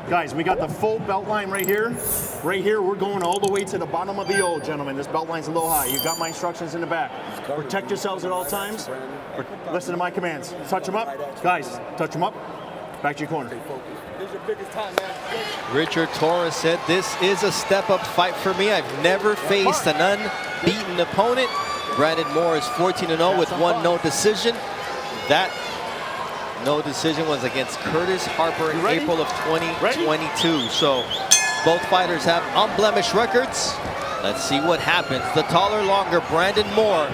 Guys, we got the full belt line right here. Right here, we're going all the way to the bottom of the O, gentlemen. This belt line's a little high. You got my instructions in the back. Protect yourselves at all times. Listen to my commands. Touch them up. Guys, touch them up. Back to your corner. Richard Torrez said, "This is a step-up fight for me. I've never faced an unbeaten opponent." Brandon Moore is 14-0 with one no decision. That no decision was against Curtis Harper in April of 2022. So both fighters have unblemished records. Let's see what happens. The taller, longer Brandon Moore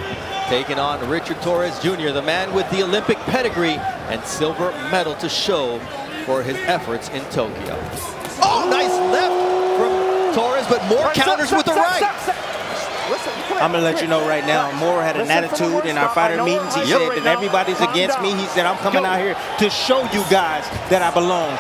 taking on Richard Torrez Jr., the man with the Olympic pedigree and silver medal to show for his efforts in Tokyo. Oh, nice left from Torrez, but Moore counters with the right. I'm gonna let you know right now, Moore had an attitude in our fighter meetings. He said that everybody's against me. He said, I'm coming out here to show you guys that I belong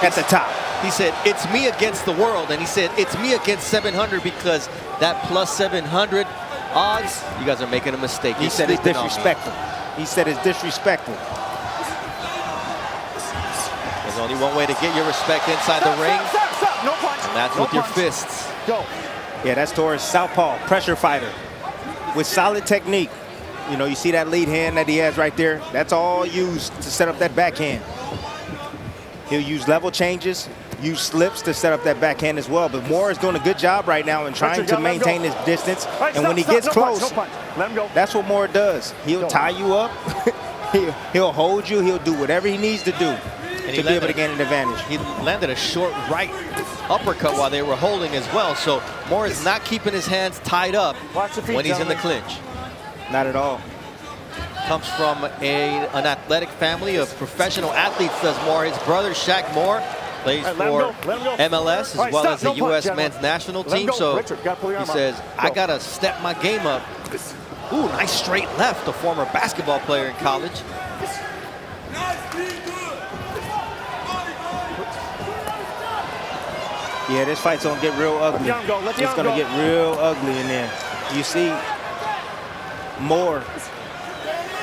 at the top. He said, it's me against the world. And he said, it's me against 700 because that plus 700 odds, you guys are making a mistake. He said it's disrespectful. He said it's disrespectful. There's only one way to get your respect inside the ring. No punch. And that's with your fists. Go. Yeah, that's Torrez, southpaw, pressure fighter with solid technique. You know, you see that lead hand that he has right there? That's all used to set up that backhand. He'll use level changes, use slips to set up that backhand as well. But Moore is doing a good job right now in trying to maintain his distance. And when he gets close, let him go. That's what Moore does. He'll tie you up. He'll hold you. He'll do whatever he needs to do to be able to gain an advantage. He landed a short right uppercut while they were holding as well. So Moore is not keeping his hands tied up when he's in the clinch. Not at all. Comes from an athletic family of professional athletes, does Moore. His brother, Shaq Moore, plays for MLS as well as the U.S. men's national team. So he says, I got to step my game up. Ooh, nice straight left, a former basketball player in college. Yeah, this fight's gonna get real ugly. It's gonna get real ugly in there. You see, Moore,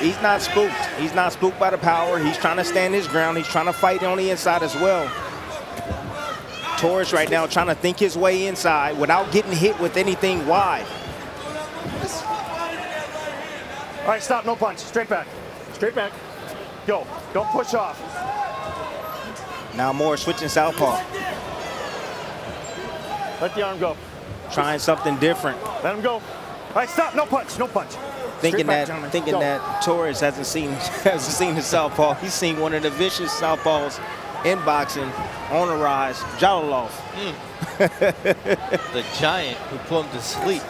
he's not spooked. He's not spooked by the power. He's trying to stand his ground. He's trying to fight on the inside as well. Torrez right now trying to think his way inside without getting hit with anything wide. All right, stop, no punch. Straight back. Straight back. Go. Don't push off. Now Moore switching southpaw. Let the arm go. Trying something different. Let him go. All right, stop. No punch. No punch. Thinking that Torrez hasn't seen his southpaw. He's seen one of the vicious southpaws in boxing on the rise. Jalolov. The giant who put him to sleep.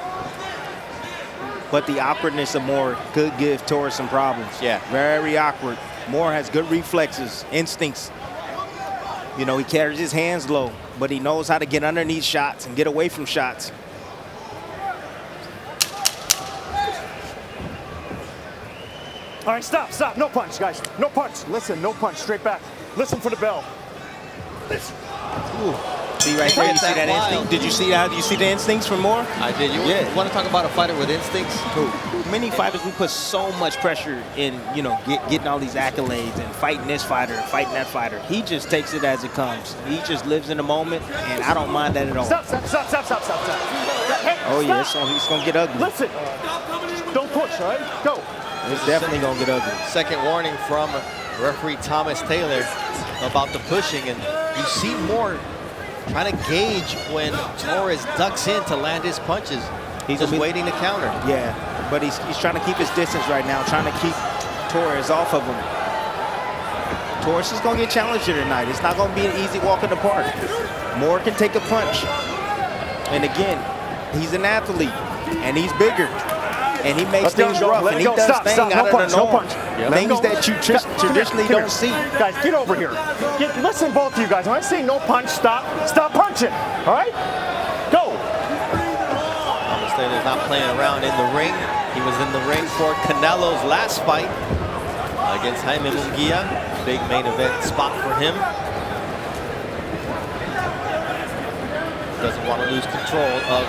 But the awkwardness of Moore could give Torrez some problems. Yeah. Very awkward. Moore has good reflexes, instincts. You know, he carries his hands low, but he knows how to get underneath shots and get away from shots. All right, stop, stop. No punch, guys. No punch. Listen, no punch. Straight back. Listen for the bell. Ooh. See right there, you see that instinct? Did you see that? You see the instincts from Moore? I did. You want to talk about a fighter with instincts? Many fighters, we put so much pressure in, you know, getting all these accolades and fighting this fighter and fighting that fighter. He just takes it as it comes. He just lives in the moment, and I don't mind that at all. Stop, stop, stop, stop, stop, stop, stop. Hey, oh, yeah, so he's going to get ugly. Listen, don't push, all right? Go. It's definitely going to get ugly. Second warning from referee Thomas Taylor about the pushing, and you see Moore trying to gauge when Torrez ducks in to land his punches. He's just waiting to counter. Yeah, but he's trying to keep his distance right now, trying to keep Torrez off of him. Torrez is going to get challenged here tonight. It's not going to be an easy walk in the park. Moore can take a punch. And again, he's an athlete, and he's bigger. And he makes things rough, and he does things out of the norm. Things that you traditionally don't see. Guys, get over here. Listen, both of you guys. When I say no punch, stop punching. All right? Go. Thomas Taylor's not playing around in the ring. He was in the ring for Canelo's last fight against Jaime Munguia. Big main event spot for him. Doesn't want to lose control of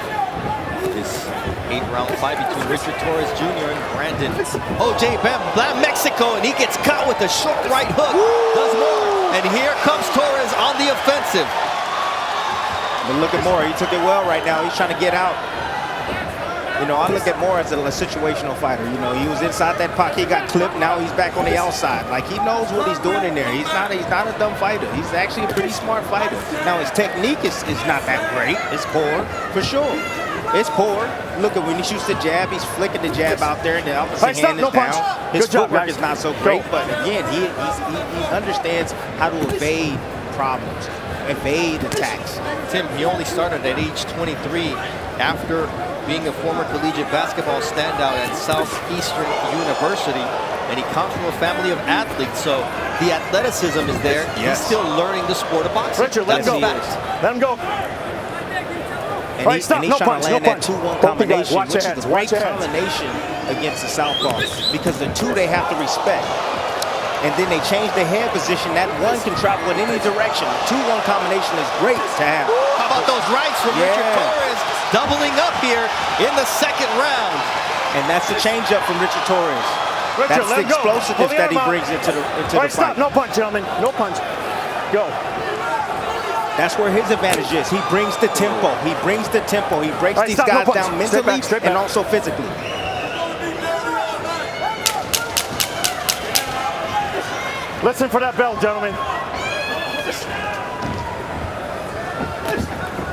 this 8-round fight between Richard Torrez Jr. and Brandon. O.J. Bam Mexico, and he gets caught with a short right hook. Does more. And here comes Torrez on the offensive. But look at Moore. He took it well right now. He's trying to get out. You know, I look at Moore as a situational fighter. You know, he was inside that pocket, he got clipped. Now he's back on the outside. Like, he knows what he's doing in there. He's not a dumb fighter. He's actually a pretty smart fighter. Now his technique is not that great. It's poor, for sure. It's poor. Look at when he shoots the jab, he's flicking the jab out there, and the opposite hand is down. His footwork is not so great, but again, he understands how to evade problems, evade attacks. Tim, he only started at age 23 after being a former collegiate basketball standout at Southeastern University, and he comes from a family of athletes, so the athleticism is there. Yes. He's still learning the sport of boxing. Richard, let him go. Let him go. And, he's trying to land that 2-1 combination, which is the right combination against the southpaw, because the two they have to respect. And then they change the head position. That one can travel in any direction. 2-1 combination is great to have. How about those rights from Richard Torrez, doubling up here in the second round? And that's the changeup from Richard Torrez. That's the explosiveness that he brings into the fight. Stop. No punch, gentlemen. No punch. Go. That's where his advantage is. He brings the tempo. He brings the tempo. He breaks these guys down mentally and also physically. Listen for that bell, gentlemen.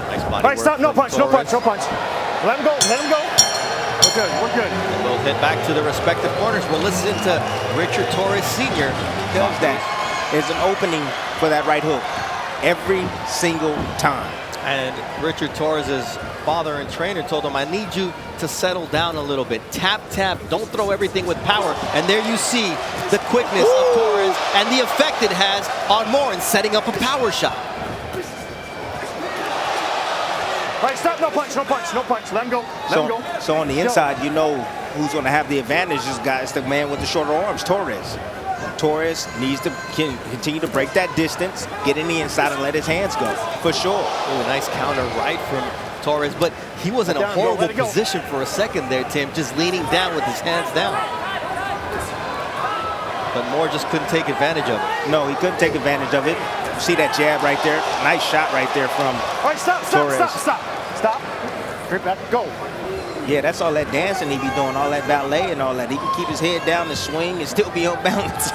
Nice body All right, stop. No punch. No punch. No punch. Let him go. Let him go. We're good. We're good. And we'll head back to the respective corners. We'll listen to Richard Torrez Sr. Does that. There's an opening for that right hook every single time. And Richard Torres's father and trainer told him, I need you to settle down a little bit. Tap, tap, don't throw everything with power. And there you see the quickness of Torrez and the effect it has on Moore in setting up a power shot. All right, stop. No punch. No punch. No punch. Let him go. Let him go. So on the inside, you know who's going to have the advantage. This guy is the man with the shorter arms, Torrez. Torrez needs to continue to break that distance, get in the inside, and let his hands go, for sure. Ooh, a nice counter right from Torrez, but he was in a horrible position for a second there, Tim, just leaning down with his hands down. But Moore just couldn't take advantage of it. No, he couldn't take advantage of it. You see that jab right there? Nice shot right there from Torrez. Stop. Straight back. Go. Yeah, that's all that dancing he be doing, all that ballet and all that. He can keep his head down and swing and still be on balance.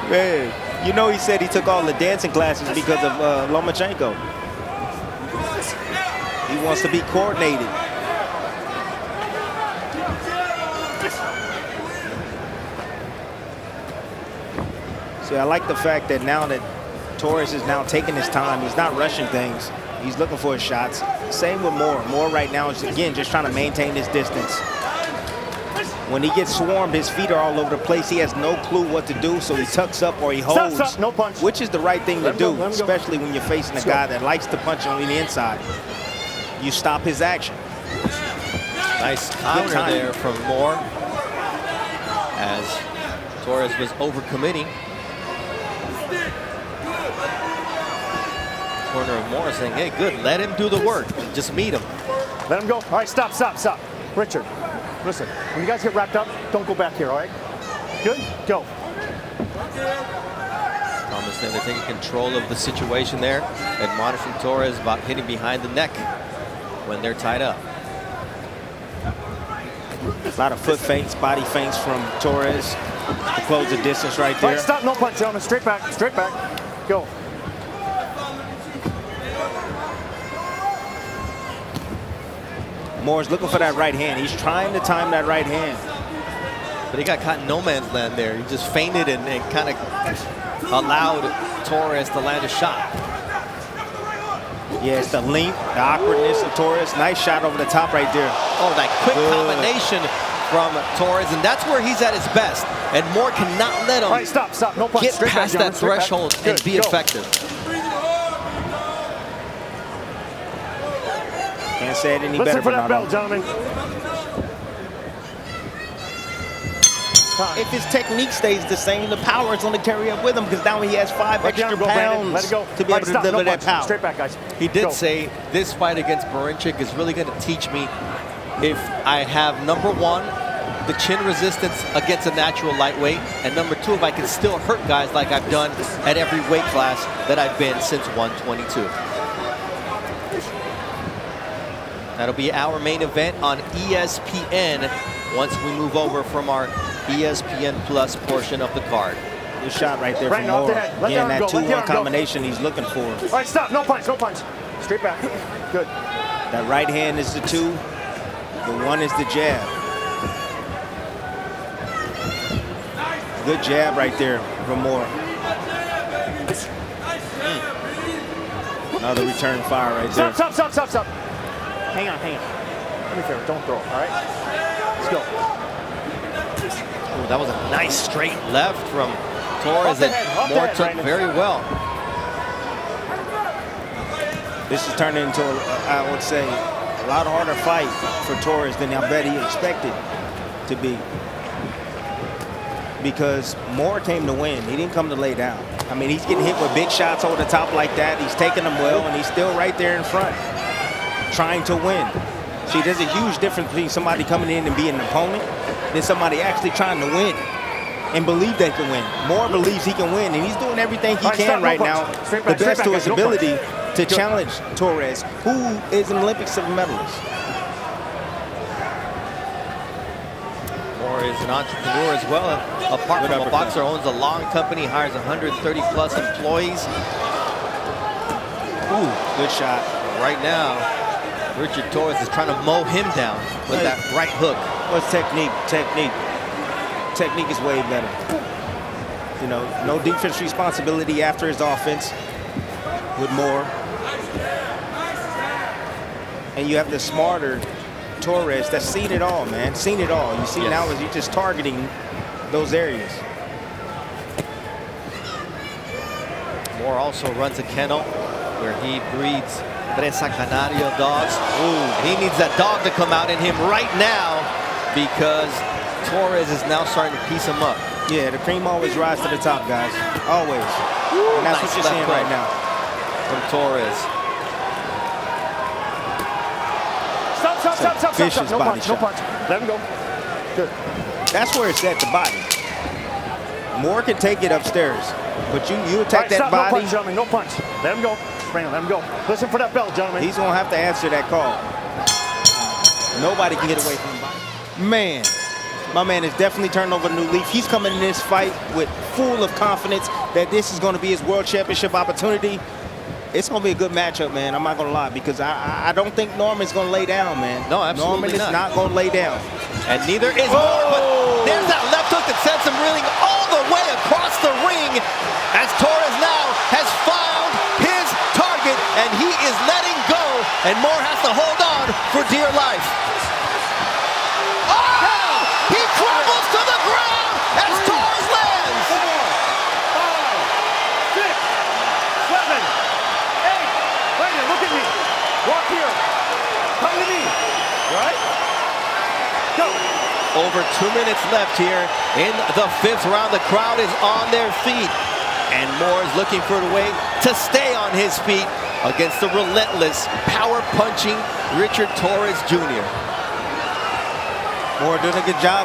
Man, you know he said he took all the dancing classes because of Lomachenko. He wants to be coordinated. See, I like the fact that now that Torrez is now taking his time, he's not rushing things. He's looking for his shots. Same with Moore. Moore right now is, again, just trying to maintain his distance. When he gets swarmed, his feet are all over the place. He has no clue what to do, so he tucks up or he holds, stop. No punch. Which is the right thing to do, especially when you're facing a guy that likes to punch on the inside. You stop his action. Nice counter there from Moore as Torrez was overcommitting. Corner of Moore saying, hey, good, let him do the work. Just meet him. Let him go. All right, stop. Richard, listen, when you guys get wrapped up, don't go back here, all right? Good? Go. Thomas then taking control of the situation there, admonishing Torrez about hitting behind the neck when they're tied up. A lot of foot feints, body feints from Torrez to close the distance right there. All right, stop. No punch, gentlemen. Straight back. Go. Moore's looking for that right hand. He's trying to time that right hand. But he got caught in no man's land there. He just feinted and kind of allowed Torrez to land a shot. Yeah, it's the length, the awkwardness of Torrez. Nice shot over the top right there. Oh, that quick combination from Torrez, and that's where he's at his best. And Moore cannot let him all right, stop. No punch. Get past that threshold and be effective. Can't say it any better. Listen for that bell, gentlemen. If his technique stays the same, the power is going to carry up with him because now he has 5 extra pounds to be able to deliver that power. Straight back, guys. He did say this fight against Berinchik is really going to teach me if I have, number one, the chin resistance against a natural lightweight, and number two, if I can still hurt guys like I've done at every weight class that I've been since 122. That'll be our main event on ESPN once we move over from our ESPN Plus portion of the card. Good shot right there Right from off the Moore. head. Let the Again, arm that go. Let the 2-1 arm go. combination he's looking for. All right, stop. No punch. No punch. Straight back. Good. That right hand is the 2. The 1 is the jab. Good jab right there from Moore. Another return fire right there. Stop, stop, stop, stop, stop. Hang on, hang on. Let me feel it. Don't throw it, all right? Let's go. Ooh, that was a nice straight left from Torrez that Moore took very well. This is turning into, I would say, a lot harder fight for Torrez than I bet he expected to be. Because Moore came to win. He didn't come to lay down. I mean, he's getting hit with big shots over the top like that. He's taking them well, and he's still right there in front, trying to win. See, there's a huge difference between somebody coming in and being an opponent than somebody actually trying to win and believe they can win. Moore believes he can win, and he's doing everything he can right now, the best to his ability to challenge Torrez, who is an Olympic silver medalist. Moore is an entrepreneur as well. Apart from a boxer, owns a lawn company, hires 130 plus employees. Ooh, good shot. Right now, Richard Torrez is trying to mow him down with that right hook. What's technique? Technique. Technique is way better. You know, no defense responsibility after his offense with Moore. And you have the smarter Torrez that's seen it all, man. Seen it all. You see now is he's just targeting those areas. Moore also runs a kennel where he breeds Presa Canario dogs. Ooh, he needs that dog to come out in him right now because Torrez is now starting to piece him up. Yeah, the cream always rises to the top, guys. Always. And that's what you're seeing right now. From Torrez. Stop, stop, stop, stop, stop, stop. No punch, no punch. Let him go. Good. That's where it's at, the body. Moore can take it upstairs, but you attack that body. No punch, gentlemen, no punch. Let him go. Brandon, let him go. Listen for that bell, gentlemen. He's going to have to answer that call. Nobody can get away from him. Man, my man has definitely turned over a new leaf. He's coming in this fight with full of confidence that this is going to be his world championship opportunity. It's going to be a good matchup, man. I'm not going to lie, because I don't think Norman's going to lay down, man. No, absolutely Norman is not going to lay down. And neither is Moore, but there's that left hook that sends him reeling all the way across the ring as Torrez now has found his target, and he is letting go, and Moore has to hold on for dear life. Oh! He crumbles to the ground as Torrez lands. 5, 6, 7, 8. Brandon, look at me. Walk here. Come to me. Right? Go. Over 2 minutes left here in the 5th round. The crowd is on their feet, and Moore is looking for a way to stay on his feet against the relentless, power-punching Richard Torrez Jr. Moore doing a good job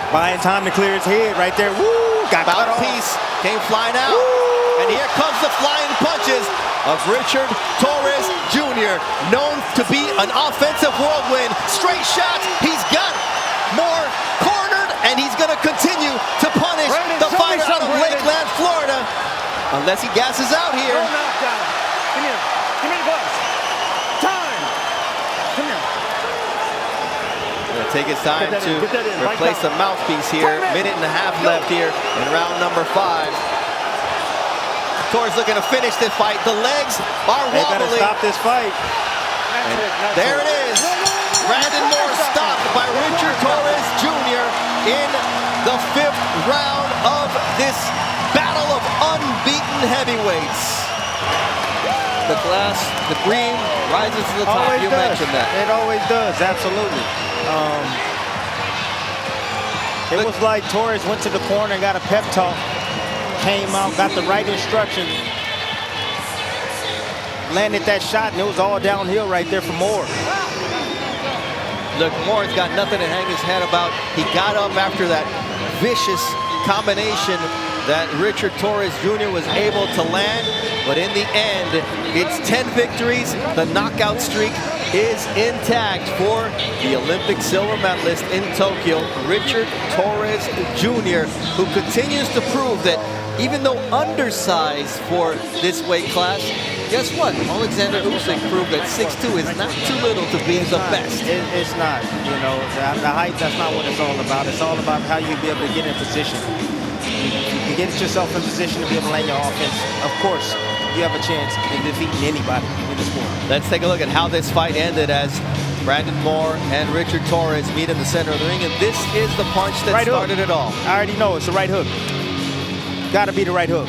buying time to clear his head right there. Woo! Got cut off. Mouthpiece came flying out. Woo! And here comes the flying punches of Richard Torrez Jr., known to be an offensive whirlwind. Straight shots. He's got Moore cornered, and he's going to continue to punish the fighter out of Lakeland, Florida, unless he gasses out here. No knockdown. Come here. Give me the gloves. Time. Come here. Gonna take his time to replace the mouthpiece here. Minute and a half left here in round number 5. Torrez looking to finish this fight. The legs are wobbly. They gotta stop this fight. There it is. Brandon Moore stopped by Richard Torrez Jr. in the 5th round of this battle of unbeaten heavyweights. The glass, the green rises to the top. Always you does. mentioned that. It always does, absolutely. It was like Torrez went to the corner and got a pep talk, came out, got the right instructions, landed that shot, and it was all downhill right there for Moore. Look, Moore's got nothing to hang his head about. He got up after that vicious combination that Richard Torrez Jr. was able to land. But in the end, it's 10 victories. The knockout streak is intact for the Olympic silver medalist in Tokyo, Richard Torrez Jr., who continues to prove that even though undersized for this weight class, guess what? Alexander Usyk proved that 6'2" is not too little to be the best. It's not. You know, the height, that's not what it's all about. It's all about how you be able to get in position. You get yourself in position to be able to land your offense. Of course, you have a chance in defeating anybody in the sport. Let's take a look at how this fight ended as Brandon Moore and Richard Torrez meet in the center of the ring, and this is the punch that right started hook. it all. I already know it's the right hook. Gotta be the right hook.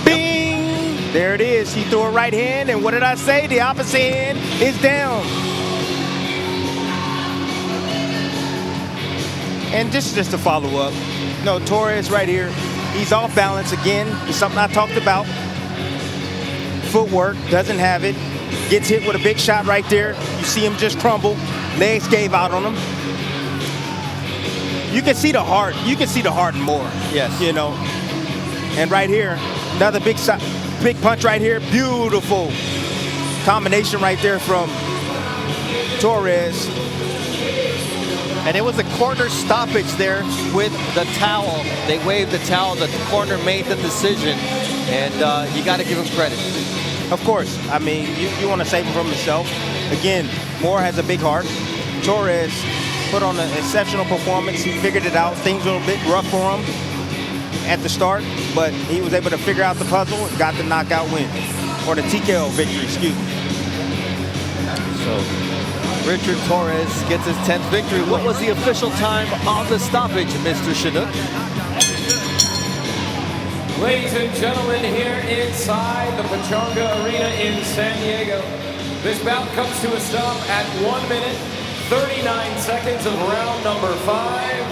Bing! There it is. He threw a right hand, and what did I say? The opposite hand is down. And just to follow up, no, Torrez right here, he's off balance again. It's something I talked about. Footwork, doesn't have it. Gets hit with a big shot right there. You see him just crumble. Legs gave out on him. You can see the heart. You can see the heart and more. Yes. You know. And right here, another big shot, big punch right here. Beautiful combination right there from Torrez. And it was a corner stoppage there with the towel. They waved the towel. The corner made the decision. And you got to give him credit. Of course. I mean, you want to save him from himself. Again, Moore has a big heart. Torrez put on an exceptional performance. He figured it out. Things were a bit rough for him at the start, but he was able to figure out the puzzle and got the knockout win. Or the TKO victory, excuse me. So Richard Torrez gets his 10th victory. What was the official time of the stoppage, Mr. Chinook? Ladies and gentlemen, here inside the Pachanga Arena in San Diego, this bout comes to a stop at 1 minute, 39 seconds of round number 5.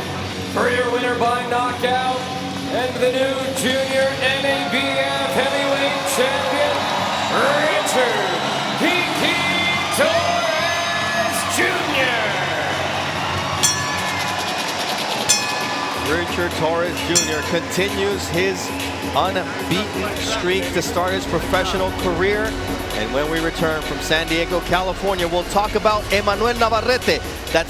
For your winner by knockout, and the new junior NABF heavyweight champion, Richard Kiki Torrez Jr. Richard Torrez Jr. continues his unbeaten streak to start his professional career. And when we return from San Diego, California, we'll talk about Emmanuel Navarrete. That's